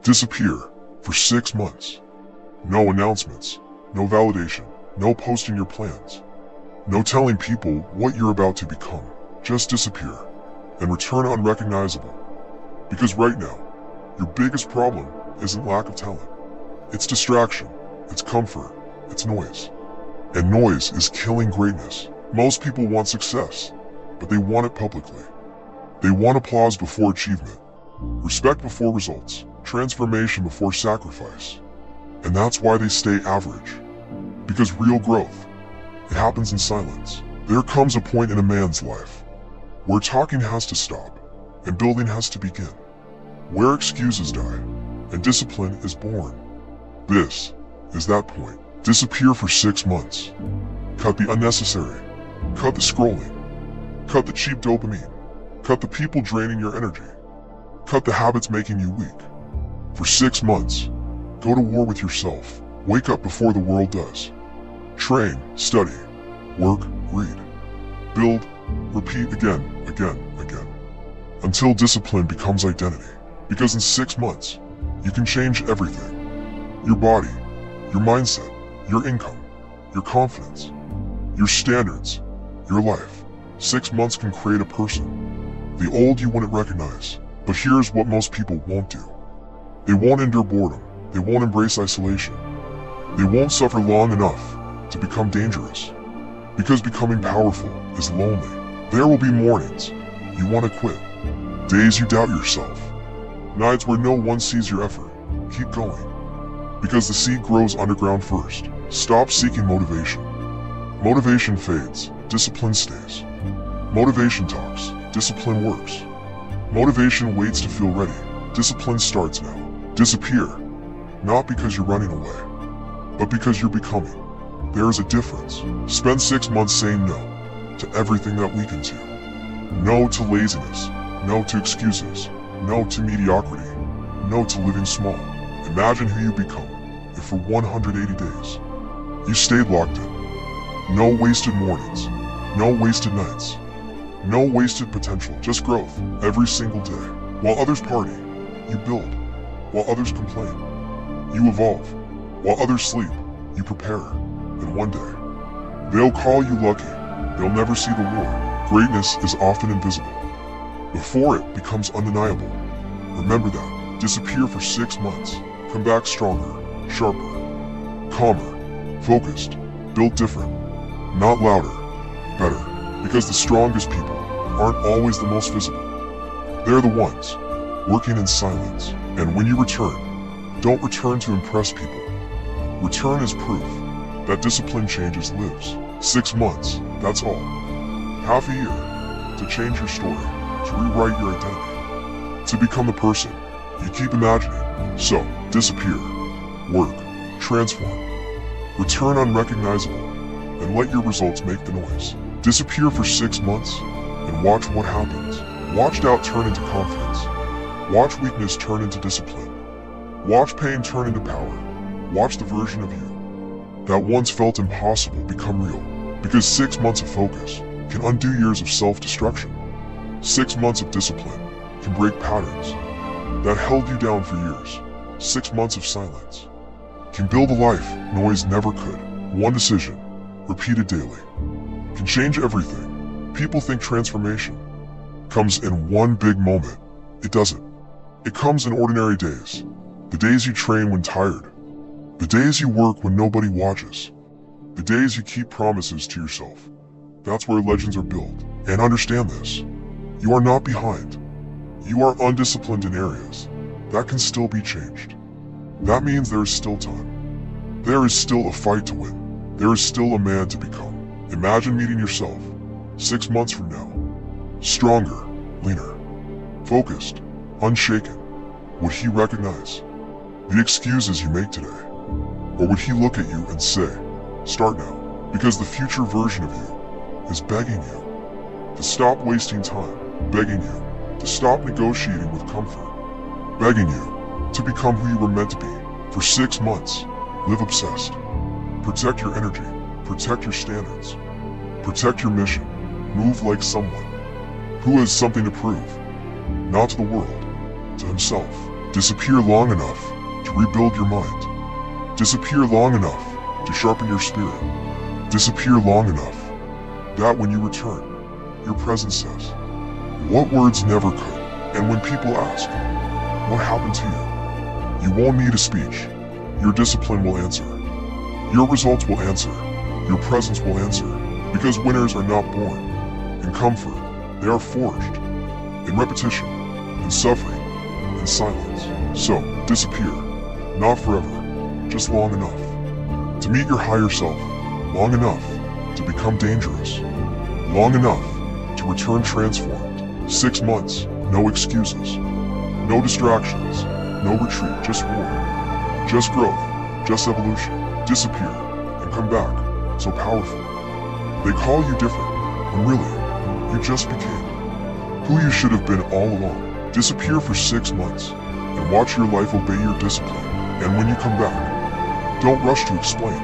Disappear for 6 months. No announcements, no validation, no posting your plans, no telling people what you're about to become. Just disappear and return unrecognizable. Because right now, your biggest problem isn't lack of talent. It's distraction, it's comfort, it's noise. And noise is killing greatness. Most people want success, but they want it publicly. They want applause before achievement, respect before results, transformation before sacrifice. And that's why they stay average. Because real growth, it happens in silence. There comes a point in a man's life where talking has to stop and building has to begin, where excuses die and discipline is born. This is that point. Disappear for 6 months. Cut the unnecessary. Cut the scrolling. Cut the cheap dopamine. Cut the people draining your energy. Cut the habits making you weak. For 6 months, go to war with yourself. Wake up before the world does. Train, study, work, read, build, repeat again, until discipline becomes identity. Because in 6 months, you can change everything. Your body, your mindset, your income, your confidence, your standards, your life. 6 months can create a person. The old you wouldn't recognize. But here's what most people won't do. They won't endure boredom. They won't embrace isolation. They won't suffer long enough to become dangerous. Because becoming powerful is lonely. There will be mornings you want to quit. Days you doubt yourself. Nights where no one sees your effort. Keep going. Because the seed grows underground first. Stop seeking motivation. Motivation fades. Discipline stays. Motivation talks. Discipline works. Motivation waits to feel ready. Discipline starts now. Disappear. Not because you're running away, but because you're becoming. There is a difference. Spend 6 months saying no to everything that weakens you. No to laziness. No to excuses. No to mediocrity. No to living small. Imagine who you become if for 180 days you stayed locked in. No wasted mornings. No wasted nights. No wasted potential. Just growth every single day. While others party, you build. While others complain, you evolve. While others sleep, you prepare. And one day, they'll call you lucky. They'll never see the war. Greatness is often invisible before it becomes undeniable. Remember that. Disappear for 6 months. Come back stronger, sharper, calmer, focused, built different, not louder, better. Because the strongest people aren't always the most visible. They're the ones working in silence. And when you return, don't return to impress people. Return as proof that discipline changes lives. 6 months, that's all. Half a year to change your story, to rewrite your identity, to become the person you keep imagining. So, disappear, work, transform, return unrecognizable, and let your results make the noise. Disappear for 6 months and watch what happens. Watch doubt turn into confidence. Watch weakness turn into discipline. Watch pain turn into power. Watch the version of you that once felt impossible become real. Because 6 months of focus can undo years of self-destruction. 6 months of discipline can break patterns that held you down for years. 6 months of silence can build a life noise never could. One decision, repeated daily, can change everything. People think transformation comes in one big moment. It doesn't. It comes in ordinary days. The days you train when tired. The days you work when nobody watches. The days you keep promises to yourself. That's where legends are built. And understand this. You are not behind. You are undisciplined in areas that can still be changed. That means there is still time. There is still a fight to win. There is still a man to become. Imagine meeting yourself 6 months from now. Stronger, leaner, focused, unshaken. Would he recognize the excuses you make today? Or would he look at you and say, start now? Because the future version of you is begging you to stop wasting time, begging you to stop negotiating with comfort, begging you to become who you were meant to be. For 6 months, live obsessed. Protect your energy, protect your standards, protect your mission. Move like someone who has something to prove, not to the world, to himself. Disappear long enough to rebuild your mind. Disappear long enough to sharpen your spirit. Disappear long enough that when you return, your presence says, what words never could. And when people ask, what happened to you? You won't need a speech. Your discipline will answer. Your results will answer. Your presence will answer. Because winners are not born in comfort. They are forged in repetition, in suffering, in silence. So, disappear. Not forever, just long enough to meet your higher self. Long enough to become dangerous. Long enough to return transformed. 6 months, no excuses. No distractions, no retreat, just war. Just growth, just evolution. Disappear and come back, so powerful. They call you different, when really, you just became who you should have been all along. Disappear for 6 months and watch your life obey your discipline. And when you come back, don't rush to explain.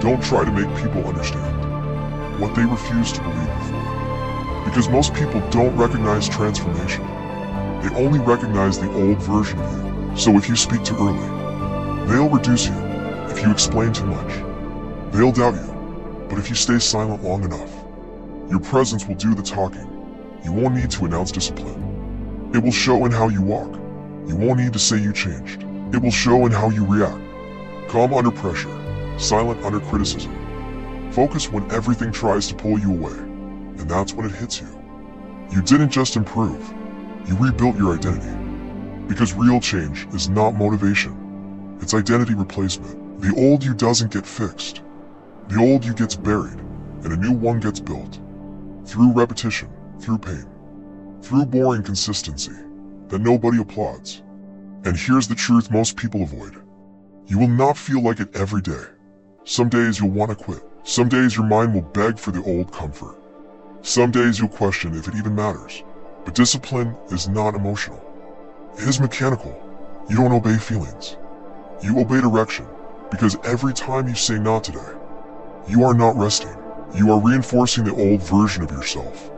Don't try to make people understand what they refuse to believe before. Because most people don't recognize transformation. They only recognize the old version of you. So if you speak too early, they'll reduce you. If you explain too much, they'll doubt you. But if you stay silent long enough, your presence will do the talking. You won't need to announce discipline. It will show in how you walk. You won't need to say you changed. It will show in how you react. Calm under pressure, silent under criticism. Focus when everything tries to pull you away, and that's when it hits you. You didn't just improve, you rebuilt your identity. Because real change is not motivation, it's identity replacement. The old you doesn't get fixed. The old you gets buried, and a new one gets built. Through repetition, through pain, through boring consistency that nobody applauds. And here's the truth most people avoid. You will not feel like it every day. Some days you'll want to quit. Some days your mind will beg for the old comfort. Some days you'll question if it even matters. But discipline is not emotional. It is mechanical. You don't obey feelings. You obey direction. Because every time you say not today, you are not resting. You are reinforcing the old version of yourself.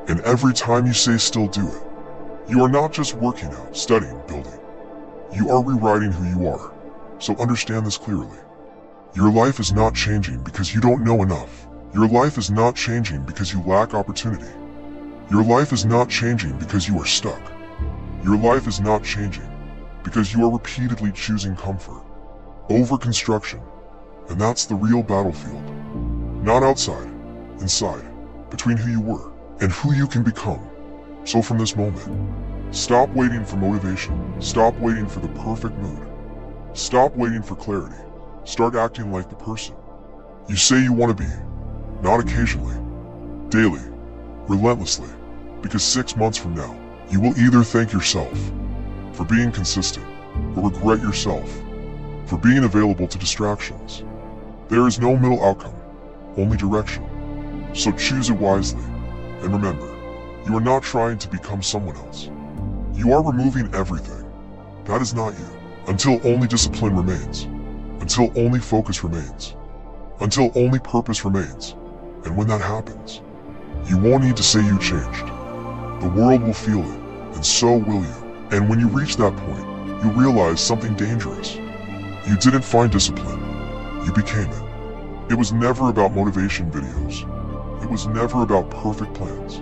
And every time you say still do it, you are not just working out, studying, building. You are rewriting who you are. So understand this clearly. Your life is not changing because you don't know enough. Your life is not changing because you lack opportunity. Your life is not changing because you are stuck. Your life is not changing because you are repeatedly choosing comfort over construction. And that's the real battlefield. Not outside, inside, between who you were and who you can become. So from this moment, stop waiting for motivation. Stop waiting for the perfect mood. Stop waiting for clarity. Start acting like the person you say you want to be. Not occasionally, daily, relentlessly. Because 6 months from now, you will either thank yourself for being consistent or regret yourself for being available to distractions. There is no middle outcome, only direction. So choose it wisely. And remember, you are not trying to become someone else. You are removing everything that is not you. Until only discipline remains. Until only focus remains. Until only purpose remains. And when that happens, you won't need to say you changed. The world will feel it, and so will you. And when you reach that point, you realize something dangerous. You didn't find discipline. You became it. It was never about motivation videos. It was never about perfect plans.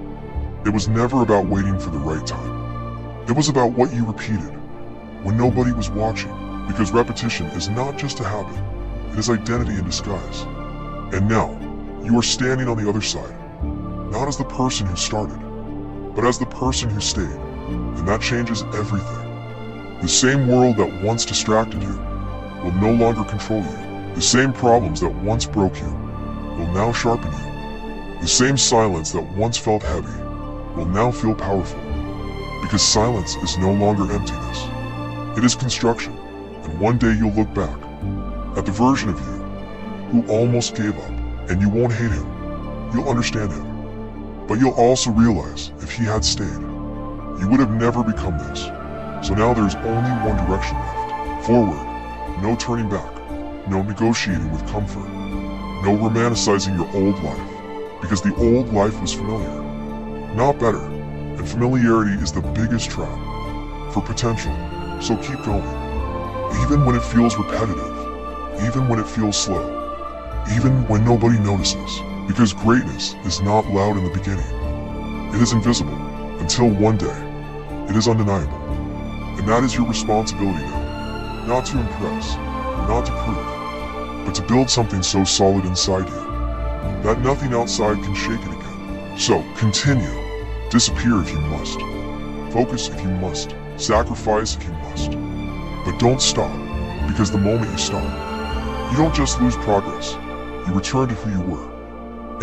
It was never about waiting for the right time. It was about what you repeated when nobody was watching. Because repetition is not just a habit, it is identity in disguise. And now, you are standing on the other side, not as the person who started, but as the person who stayed. And that changes everything. The same world that once distracted you will no longer control you. The same problems that once broke you will now sharpen you. The same silence that once felt heavy will now feel powerful. Because silence is no longer emptiness. It is construction. And one day you'll look back at the version of you who almost gave up, and you won't hate him. You'll understand him. But you'll also realize if he had stayed, you would have never become this. So now there's only one direction left. Forward. No turning back. No negotiating with comfort. No romanticizing your old life. Because the old life was familiar, not better. And familiarity is the biggest trap for potential. So keep going. Even when it feels repetitive, even when it feels slow, even when nobody notices. Because greatness is not loud in the beginning. It is invisible until one day it is undeniable. And that is your responsibility now. Not to impress, not to prove, but to build something so solid inside you that nothing outside can shake it again. So continue. Disappear if you must. Focus if you must. Sacrifice if you must. But don't stop, because the moment you stop, you don't just lose progress, you return to who you were.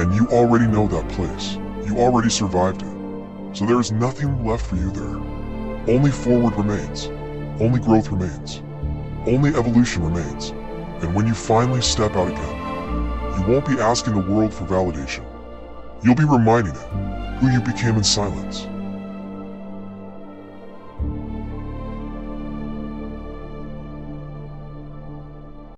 And you already know that place. You already survived it. So there is nothing left for you there. Only forward remains. Only growth remains. Only evolution remains. And when you finally step out again, you won't be asking the world for validation. You'll be reminding it who you became in silence.